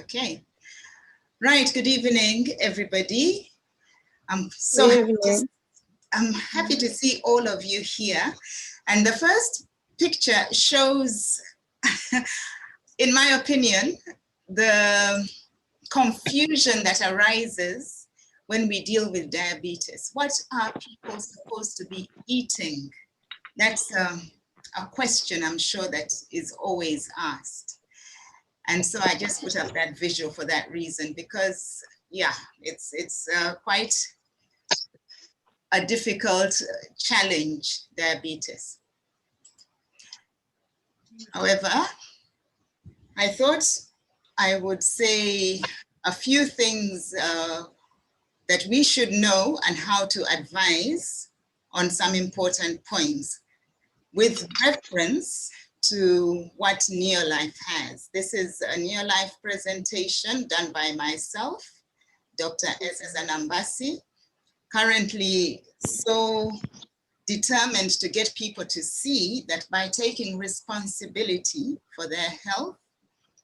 Okay. Right. Good evening, everybody. I'm happy to see all of you here. And the first picture shows, in my opinion, the confusion that arises when we deal with diabetes. What are people supposed to be eating? That's a question I'm sure that is always asked. And so I just put up that visual for that reason, because yeah, it's quite a difficult challenge, diabetes. However, I thought I would say a few things that we should know and how to advise on some important points with reference to what Neolife has. This is a Neolife presentation done by myself, Dr. S.S. Anambasi, currently so determined to get people to see that by taking responsibility for their health,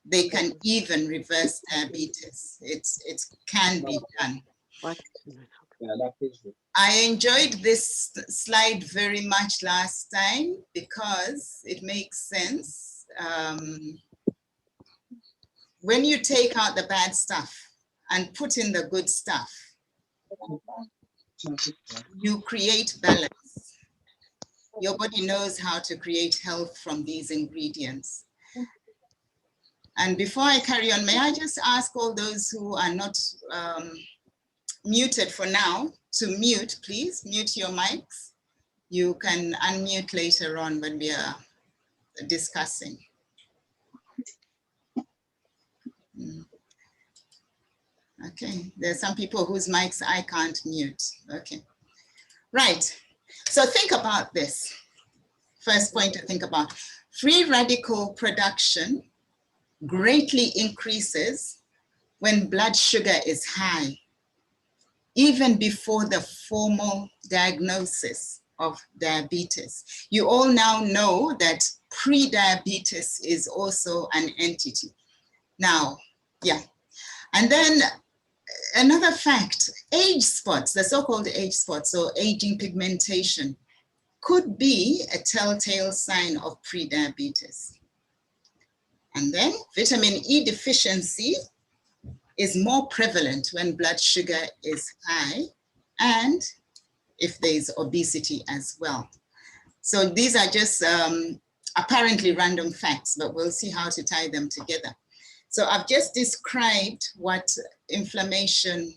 they can even reverse diabetes. It can be done. I enjoyed this slide very much last time because it makes sense. When you take out the bad stuff and put in the good stuff, you create balance. Your body knows how to create health from these ingredients. And before I carry on, may I just ask all those who are not muted for now to mute, please, mute your mics. You can unmute later on when we are discussing. Okay, there's some people whose mics I can't mute. Okay, right. So think about this. First point to think about. Free radical production greatly increases when blood sugar is high, even before the formal diagnosis of diabetes. You all now know that pre-diabetes is also an entity. Now, yeah. And then another fact, age spots, the so-called age spots, or aging pigmentation, could be a telltale sign of pre-diabetes. And then vitamin E deficiency is more prevalent when blood sugar is high and if there's obesity as well. So these are just apparently random facts, but we'll see how to tie them together. So I've just described what inflammation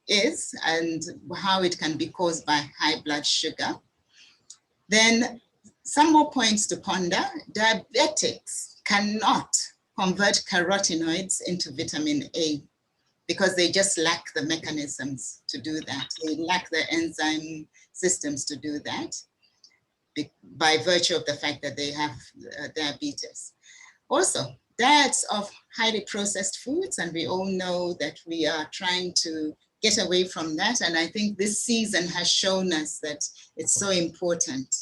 is and how it can be caused by high blood sugar. Then some more points to ponder. Diabetics cannot convert carotenoids into vitamin A because they just lack the mechanisms to do that. They lack the enzyme systems to do that by virtue of the fact that they have diabetes. Also, diets of highly processed foods, and we all know that we are trying to get away from that. And I think this season has shown us that it's so important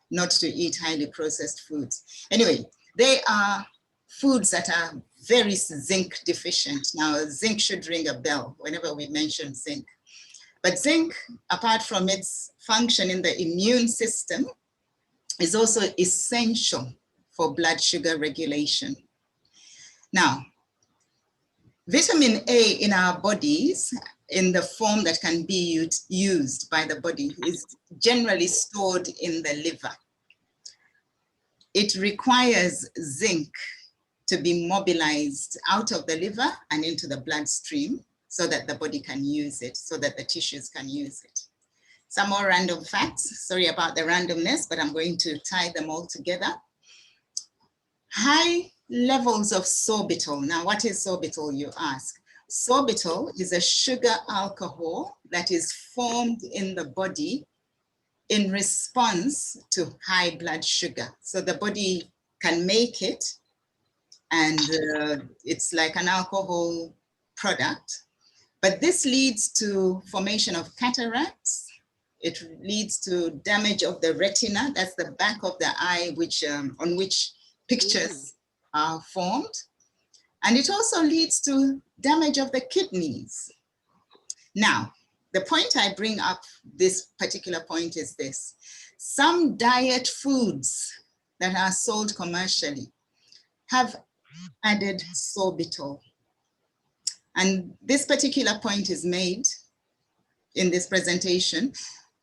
not to eat highly processed foods. Anyway, they are foods that are very zinc deficient. Now, zinc should ring a bell whenever we mention zinc. But zinc, apart from its function in the immune system, is also essential for blood sugar regulation. Now, vitamin A in our bodies, in the form that can be used by the body, is generally stored in the liver. It requires zinc to be mobilized out of the liver and into the bloodstream so that the body can use it, so that the tissues can use it. Some more random facts. Sorry about the randomness, but I'm going to tie them all together. High levels of sorbitol. Now, what is sorbitol, you ask? Sorbitol is a sugar alcohol that is formed in the body in response to high blood sugar. So the body can make it, and it's like an alcohol product. But this leads to formation of cataracts. It leads to damage of the retina. That's the back of the eye, which on which pictures are formed. And it also leads to damage of the kidneys. Now, the point I bring up this particular point is this. Some diet foods that are sold commercially have added sorbitol. And this particular point is made in this presentation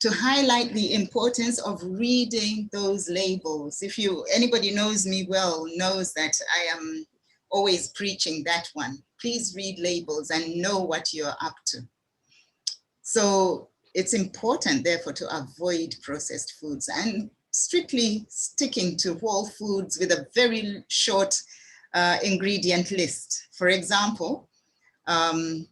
to highlight the importance of reading those labels. If anybody knows me well, knows that I am always preaching that one. Please read labels and know what you're up to. So it's important, therefore, to avoid processed foods and strictly sticking to whole foods with a very short ingredient list. For example, a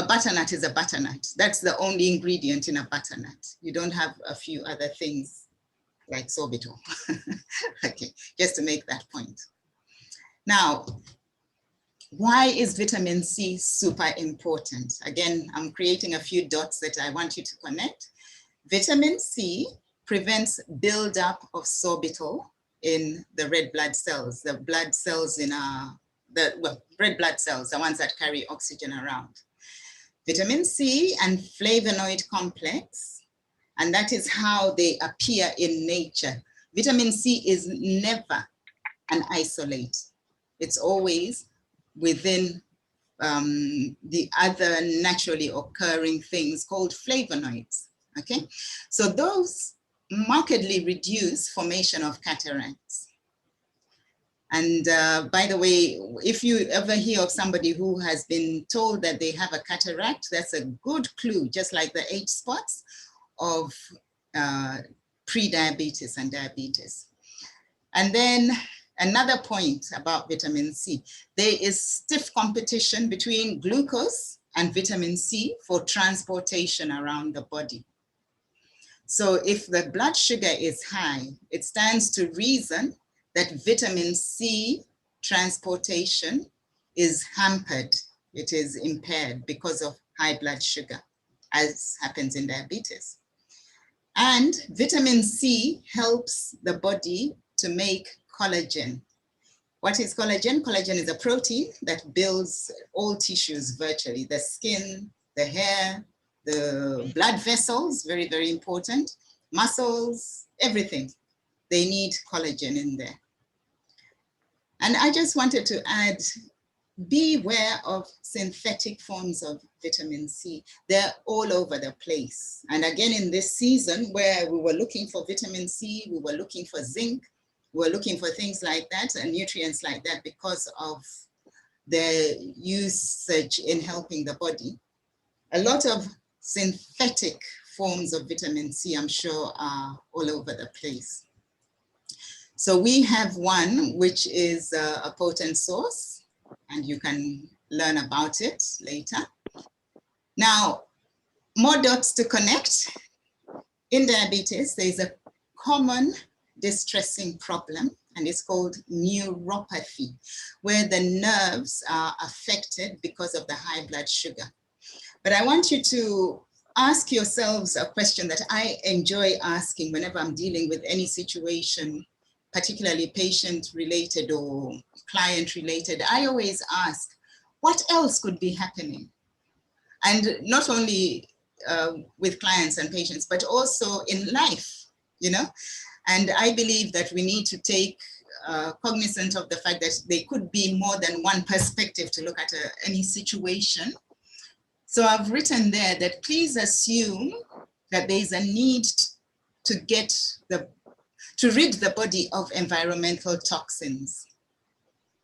butternut is a butternut. That's the only ingredient in a butternut. You don't have a few other things like sorbitol. Okay, just to make that point. Now, why is vitamin C super important? Again, I'm creating a few dots that I want you to connect. Vitamin C prevents buildup of sorbitol in the red blood cells, the blood cells in red blood cells, the ones that carry oxygen around. Vitamin C and flavonoid complex, and that is how they appear in nature. Vitamin C is never an isolate. It's always within the other naturally occurring things called flavonoids, okay? So those markedly reduce formation of cataracts. And by the way, if you ever hear of somebody who has been told that they have a cataract, that's a good clue, just like the H spots of pre-diabetes and diabetes. And then another point about vitamin C, there is stiff competition between glucose and vitamin C for transportation around the body. So if the blood sugar is high, it stands to reason that vitamin C transportation is hampered, it is impaired because of high blood sugar, as happens in diabetes. And vitamin C helps the body to make collagen. What is collagen? Collagen is a protein that builds all tissues virtually, the skin, the hair, the blood vessels, very, very important, muscles, everything. They need collagen in there. And I just wanted to add, beware of synthetic forms of vitamin C. They're all over the place. And again, in this season where we were looking for vitamin C, we were looking for zinc, we were looking for things like that and nutrients like that because of their usage in helping the body. A lot of synthetic forms of vitamin C, I'm sure, are all over the place. So we have one which is a potent source, and you can learn about it later. Now, more dots to connect. In diabetes, there is a common distressing problem, and it's called neuropathy, where the nerves are affected because of the high blood sugar. But I want you to ask yourselves a question that I enjoy asking whenever I'm dealing with any situation, particularly patient-related or client-related. I always ask, what else could be happening? And not only with clients and patients, but also in life, you know? And I believe that we need to take cognizant of the fact that there could be more than one perspective to look at any situation. So I've written there that please assume that there is a need to rid the body of environmental toxins.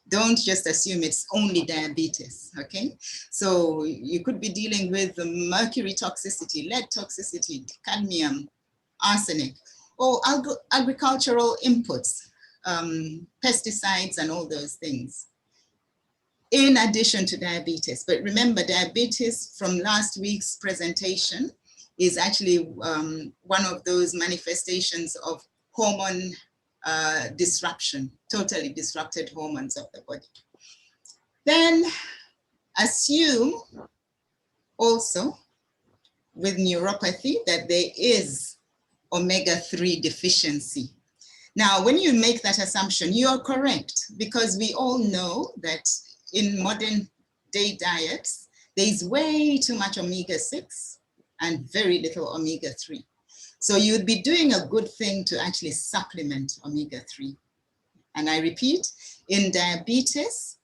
Don't just assume it's only diabetes, okay? So you could be dealing with mercury toxicity, lead toxicity, cadmium, arsenic, or agricultural inputs, pesticides and all those things, in addition to diabetes. But remember, diabetes from last week's presentation is actually one of those manifestations of hormone disruption, totally disrupted hormones of the body. Then assume also with neuropathy that there is omega-3 deficiency. Now, when you make that assumption, you're correct, because we all know that in modern day diets, there's way too much omega-6 and very little omega-3. So you'd be doing a good thing to actually supplement omega-3. And I repeat, in diabetes,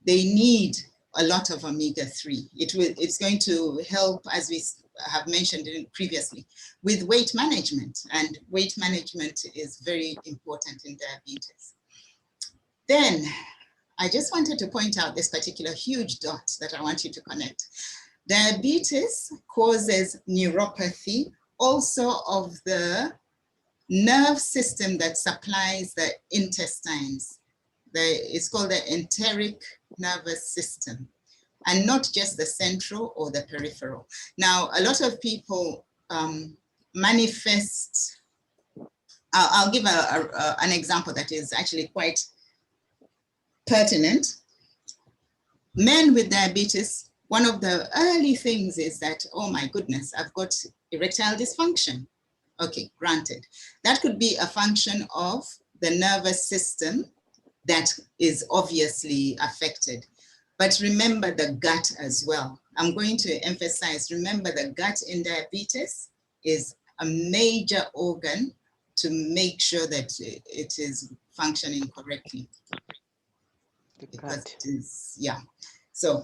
they need a lot of omega-3. It's going to help, as we have mentioned previously, with weight management. And weight management is very important in diabetes. Then I just wanted to point out this particular huge dot that I want you to connect. Diabetes causes neuropathy also of the nerve system that supplies the intestines. It's called the enteric nervous system, and not just the central or the peripheral. Now, a lot of people manifest, I'll give an example that is actually quite pertinent. Men with diabetes, one of the early things is that, oh my goodness, I've got erectile dysfunction. Okay, granted. That could be a function of the nervous system that is obviously affected. But remember the gut as well. I'm going to emphasize, remember the gut in diabetes is a major organ to make sure that it is functioning correctly. Because it is, yeah. So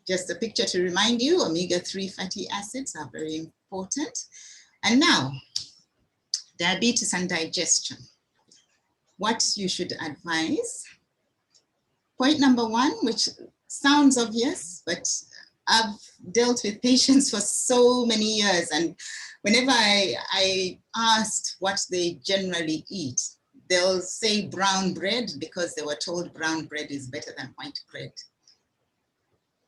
just a picture to remind you, omega-3 fatty acids are very important. And now, diabetes and digestion. What you should advise. Point number one, which sounds obvious, but I've dealt with patients for so many years, and whenever I asked what they generally eat, they'll say brown bread because they were told brown bread is better than white bread.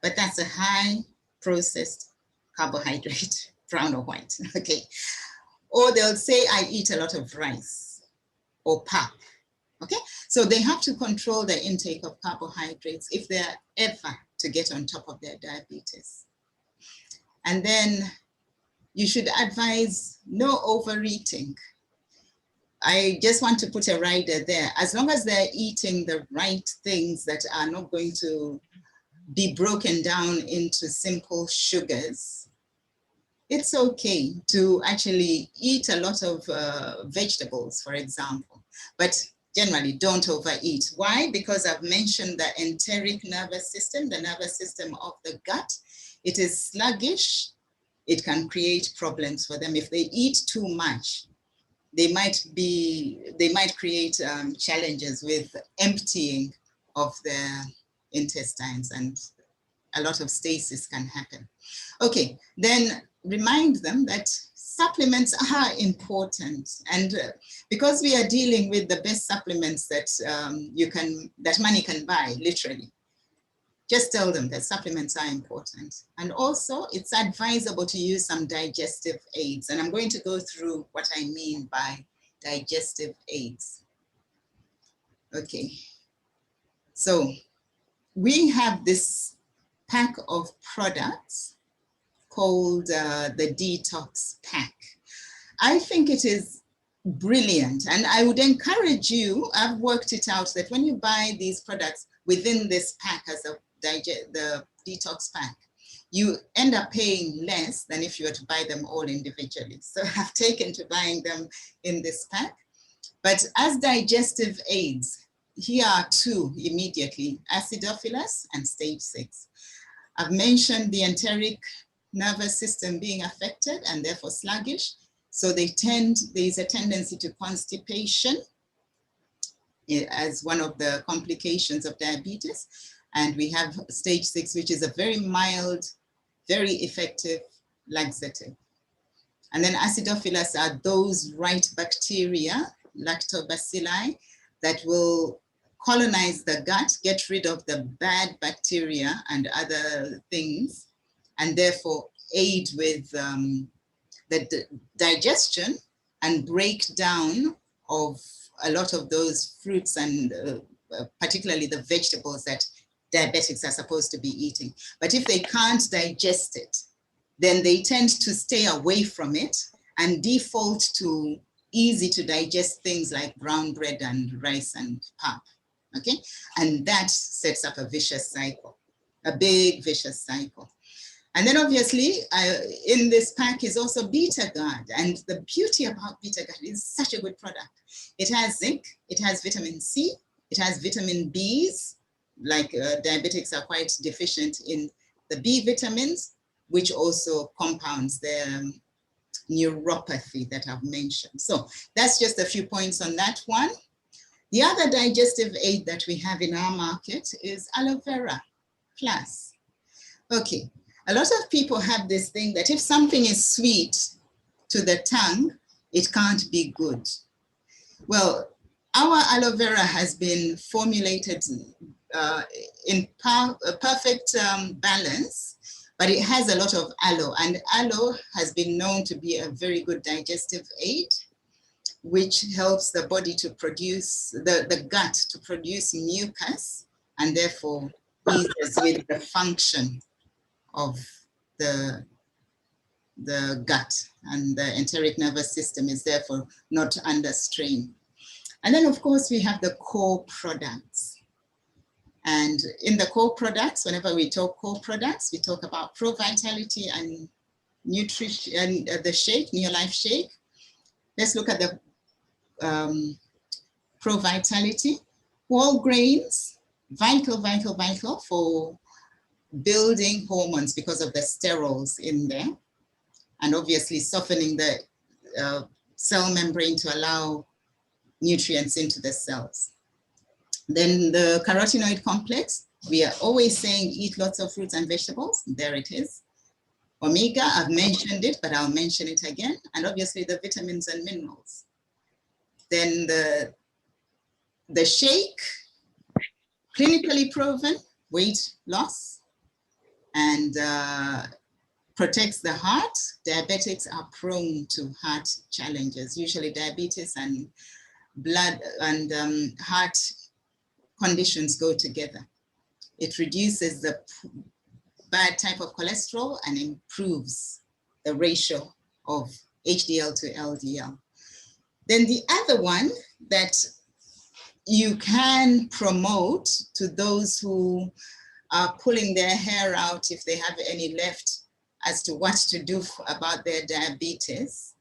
But that's a high processed carbohydrate, brown or white, okay? Or they'll say I eat a lot of rice or pap, okay? So they have to control the intake of carbohydrates if they're ever to get on top of their diabetes. And then you should advise no overeating. I just want to put a rider there. As long as they're eating the right things that are not going to be broken down into simple sugars, it's okay to actually eat a lot of vegetables, for example, but generally don't overeat. Why? Because I've mentioned the enteric nervous system, the nervous system of the gut. It is sluggish. It can create problems for them. If they eat too much, they might create challenges with emptying of their intestines, and a lot of stasis can happen. Okay, then remind them that supplements are important, and because we are dealing with the best supplements that that money can buy, literally, just tell them that supplements are important. And also, it's advisable to use some digestive aids, and I'm going to go through what I mean by digestive aids. Okay, so we have this pack of products called the Detox Pack. I think it is brilliant, and I would encourage you, I've worked it out, that when you buy these products within this pack as the Detox Pack, you end up paying less than if you were to buy them all individually. So I've taken to buying them in this pack. But as digestive aids, here are two immediately: acidophilus and stage 6. I've mentioned the enteric nervous system being affected and therefore sluggish. So there's a tendency to constipation as one of the complications of diabetes. And we have stage 6, which is a very mild, very effective laxative. And then acidophilus are those right bacteria, lactobacilli, that will colonize the gut, get rid of the bad bacteria and other things, and therefore aid with the digestion and breakdown of a lot of those fruits and particularly the vegetables that diabetics are supposed to be eating. But if they can't digest it, then they tend to stay away from it and default to easy to digest things like brown bread and rice and pap, okay? And that sets up a vicious cycle, a big vicious cycle. And then obviously in this pack is also Beta Guard. And the beauty about Beta Guard is such a good product. It has zinc, it has vitamin C, it has vitamin Bs, like diabetics are quite deficient in the B vitamins, which also compounds the neuropathy that I've mentioned. So that's just a few points on that one. The other digestive aid that we have in our market is Aloe Vera Plus. Okay, a lot of people have this thing that if something is sweet to the tongue, it can't be good. Well, our aloe vera has been formulated in perfect balance, but it has a lot of aloe, and aloe has been known to be a very good digestive aid, which helps the body to produce, the gut to produce mucus, and therefore eases with the function of the gut, and the enteric nervous system is therefore not under strain. And then of course we have the core products. And in the core products, whenever we talk core products, we talk about Pro Vitality and nutrition, and the shake, Neolife shake. Let's look at the Pro Vitality. Whole grains, vital for building hormones because of the sterols in there, and obviously softening the cell membrane to allow nutrients into the cells. Then the carotenoid complex, we are always saying eat lots of fruits and vegetables. There it is. Omega, I've mentioned it, but I'll mention it again. And obviously the vitamins and minerals. Then the shake, clinically proven weight loss and protects the heart. Diabetics are prone to heart challenges, usually diabetes and blood and heart conditions go together. It reduces the bad type of cholesterol and improves the ratio of HDL to LDL. Then the other one that you can promote to those who are pulling their hair out, if they have any left, as to what to do about their diabetes,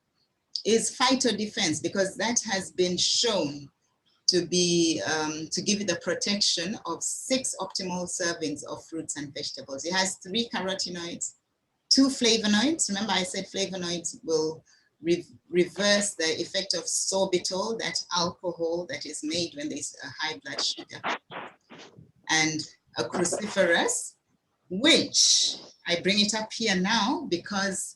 is phytodefense, because that has been shown to be to give you the protection of 6 optimal servings of fruits and vegetables. It has 3 carotenoids, 2 flavonoids. Remember I said flavonoids will reverse the effect of sorbitol, that alcohol that is made when there's a high blood sugar, and a cruciferous, which I bring it up here now because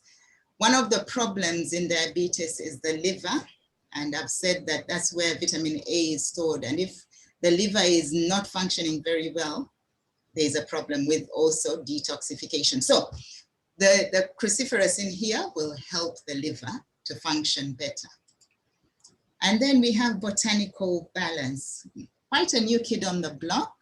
one of the problems in diabetes is the liver. And I've said that that's where vitamin A is stored. And if the liver is not functioning very well, there's a problem with also detoxification. So the cruciferous in here will help the liver to function better. And then we have Botanical Balance. Quite a new kid on the block,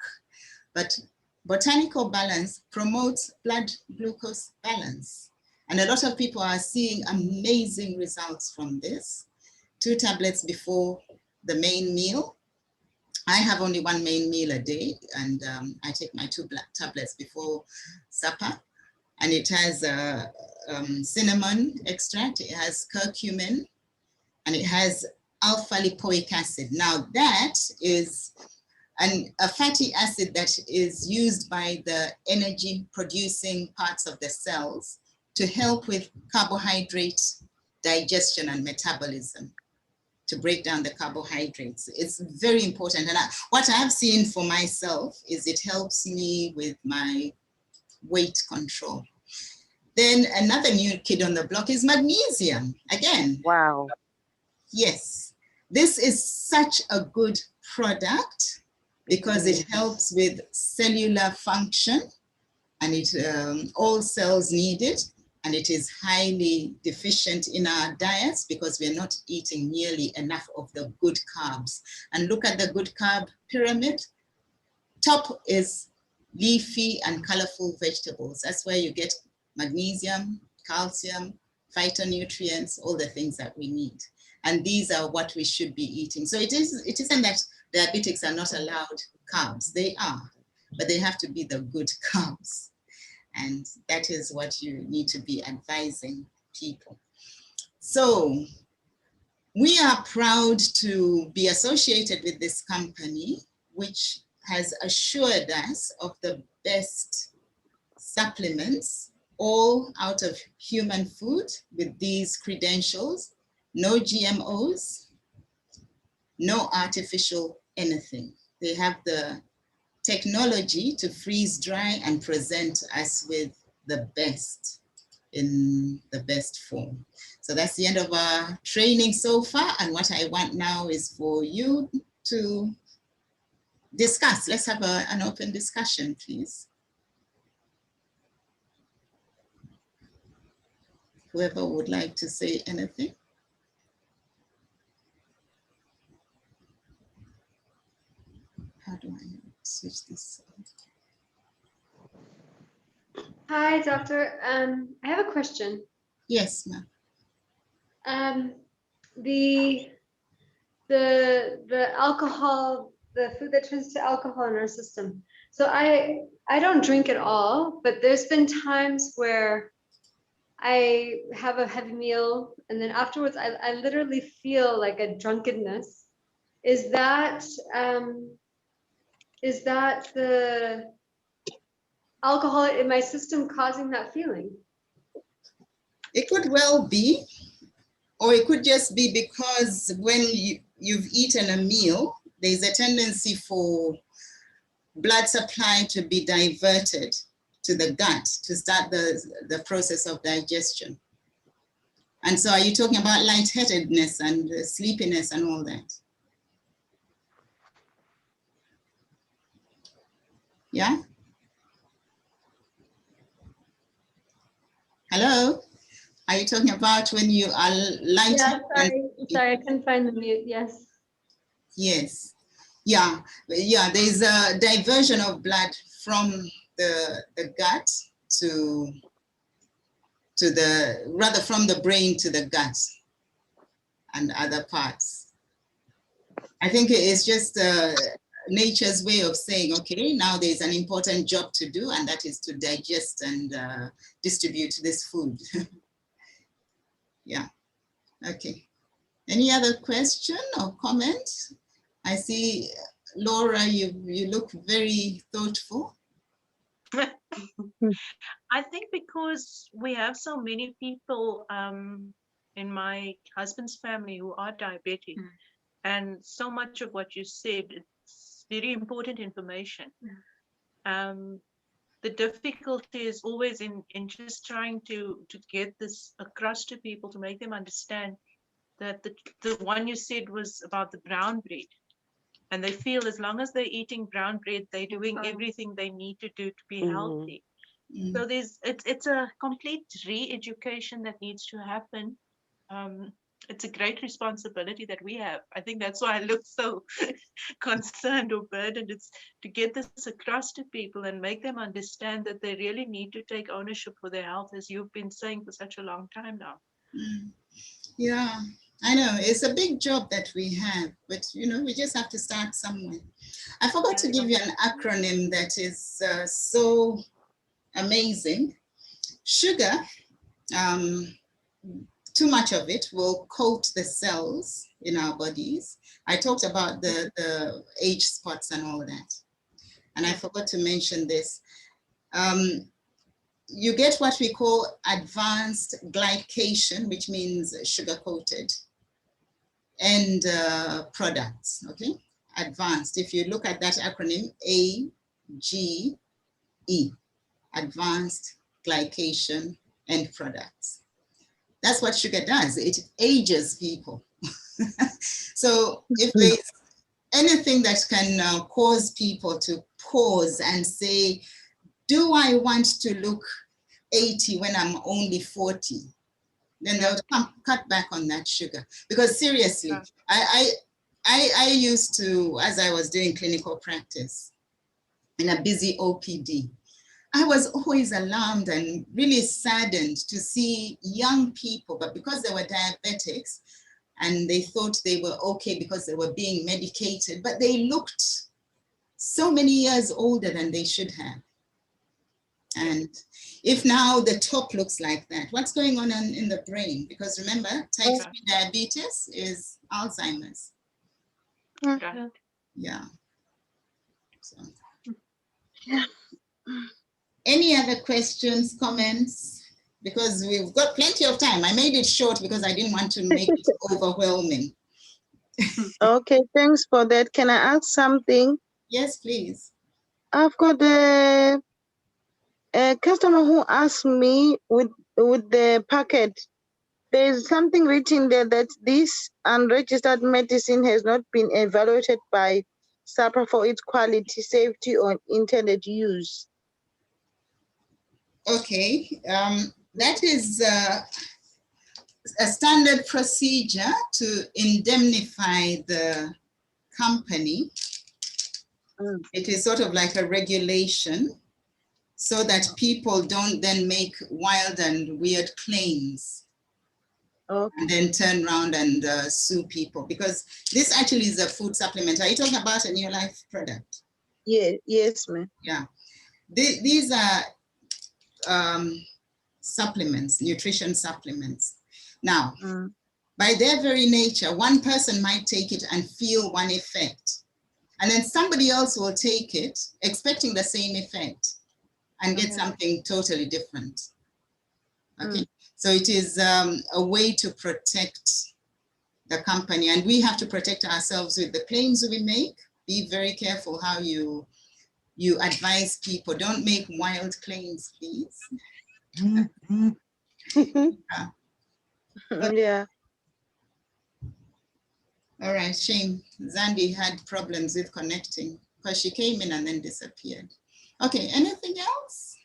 but Botanical Balance promotes blood glucose balance. And a lot of people are seeing amazing results from this. 2 tablets before the main meal. I have only 1 main meal a day, and I take my 2 tablets before supper. And it has cinnamon extract, it has curcumin, and it has alpha lipoic acid. Now that is a fatty acid that is used by the energy producing parts of the cells to help with carbohydrate digestion and metabolism, to break down the carbohydrates. It's very important. And what I've seen for myself is it helps me with my weight control. Then another new kid on the block is magnesium. Again. Wow. Yes. This is such a good product because it helps with cellular function, and it all cells need it. And it is highly deficient in our diets because we're not eating nearly enough of the good carbs. And look at the good carb pyramid. Top is leafy and colorful vegetables. That's where you get magnesium, calcium, phytonutrients, all the things that we need. And these are what we should be eating. So it isn't that diabetics are not allowed carbs. They are, but they have to be the good carbs. And that is what you need to be advising people. So we are proud to be associated with this company, which has assured us of the best supplements, all out of human food with these credentials: no GMOs, no artificial anything. They have the technology to freeze dry and present us with the best in the best form. So that's the end of our training so far. And what I want now is for you to discuss. Let's have an open discussion, please. Whoever would like to say anything. How do I switch this? Hi, doctor. I have a question. Yes, ma'am. The alcohol, the food that turns to alcohol in our system. So I don't drink at all, but there's been times where I have a heavy meal and then afterwards I literally feel like a drunkenness. Is that the alcohol in my system causing that feeling? It could well be, or it could just be because when you've eaten a meal, there's a tendency for blood supply to be diverted to the gut to start the process of digestion. And so are you talking about lightheadedness and sleepiness and all that? Yeah? Hello? Are you talking about when you are lightheaded? Yeah, sorry, I couldn't find the mute, yes. Yes. Yeah, there's a diversion of blood from the gut from the brain to the gut and other parts. I think it's just nature's way of saying, okay, now there's an important job to do, and that is to digest and distribute this food. Yeah, okay. Any other question or comment? I see, Laura, you look very thoughtful. I think because we have so many people in my husband's family who are diabetic, and so much of what you said, it's very important information. The difficulty is always in just trying to get this across to people, to make them understand that the one you said was about the brown bread. And they feel as long as they're eating brown bread, they're doing everything they need to do to be healthy. So it's a complete re-education that needs to happen. It's a great responsibility that we have. I think that's why I look so concerned or burdened. It's to get this across to people and make them understand that they really need to take ownership for their health, as you've been saying for such a long time now. Yeah, I know it's a big job that we have, but we just have to start somewhere. I forgot to give you an acronym that is so amazing. Sugar, too much of it will coat the cells in our bodies. I talked about the age spots and all that. And I forgot to mention this. You get what we call advanced glycation, which means sugar-coated end products, okay? Advanced, if you look at that acronym, AGE, advanced glycation end products. That's what sugar does. It ages people. So if there's anything that can cause people to pause and say, do I want to look 80 when I'm only 40? Then they'll cut back on that sugar. Because seriously, I used to, as I was doing clinical practice in a busy OPD, I was always alarmed and really saddened to see young people, but because they were diabetics, and they thought they were okay because they were being medicated, but they looked so many years older than they should have. And if now the top looks like that, what's going on in the brain? Because remember, type 3 diabetes is Alzheimer's. Right. Yeah. So. Any other questions, comments? Because we've got plenty of time. I made it short because I didn't want to make it overwhelming. Okay, thanks for that. Can I ask something? Yes, please. I've got a customer who asked me with the packet. There's something written there that this unregistered medicine has not been evaluated by SAPRA for its quality, safety, or intended use. Okay, that is a standard procedure to indemnify the company. It is sort of like a regulation so that people don't then make wild and weird claims. Okay. And then turn around and sue people, because this actually is a food supplement. Are you talking about a New Life product? Yeah, yes, ma'am. Yeah. These are supplements, nutrition supplements. Now, by their very nature, one person might take it and feel one effect. And then somebody else will take it expecting the same effect and get something totally different. Okay. So it is a way to protect the company, and we have to protect ourselves with the claims we make. Be very careful how you advise people. Don't make wild claims, please. Yeah. All right, shame. Zandi had problems with connecting because she came in and then disappeared. Okay, anything else?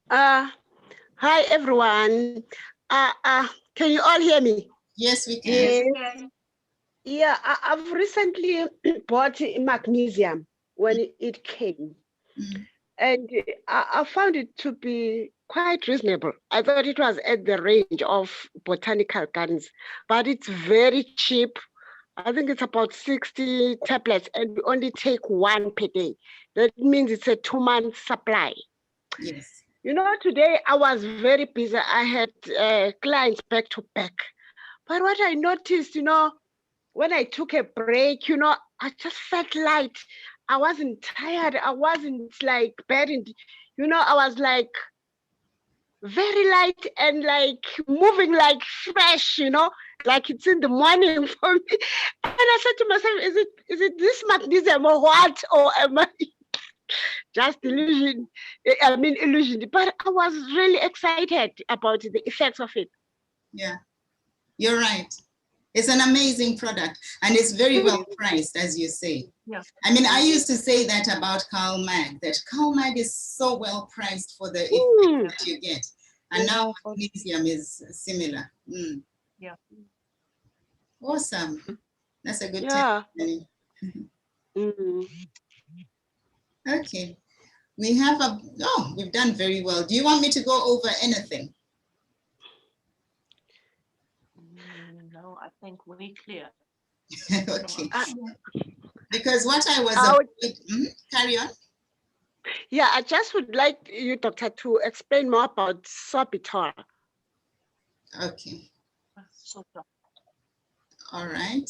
Hi everyone. Can you all hear me? Yes, we can. Yes. Yeah, I've recently bought magnesium when it came, and I found it to be quite reasonable. I thought it was at the range of Botanical Gardens, but it's very cheap. I think it's about 60 tablets, and we only take one per day. That means it's a 2-month supply. Yes. You know, today I was very busy. I had clients back to back. But what I noticed, you know, when I took a break, you know, I just felt light. I wasn't tired. I wasn't like burdened. You know, I was like very light and like moving like fresh, you know, like it's in the morning for me. And I said to myself, is it this magnesium or what? Or am I just illusion? I mean, illusion. But I was really excited about the effects of it. Yeah, you're right. It's an amazing product, and it's very well priced, as you say. Yeah. I mean, I used to say that about CalMag, that CalMag is so well priced for the effect that you get. And now magnesium is similar. Yeah. Awesome. That's a good Yeah. tip. Okay. We have we've done very well. Do you want me to go over anything? No, I think we're clear. Okay. Because what I was carry on. Yeah, I just would like you, Doctor, to explain more about Sorbitol. Okay. So, All right.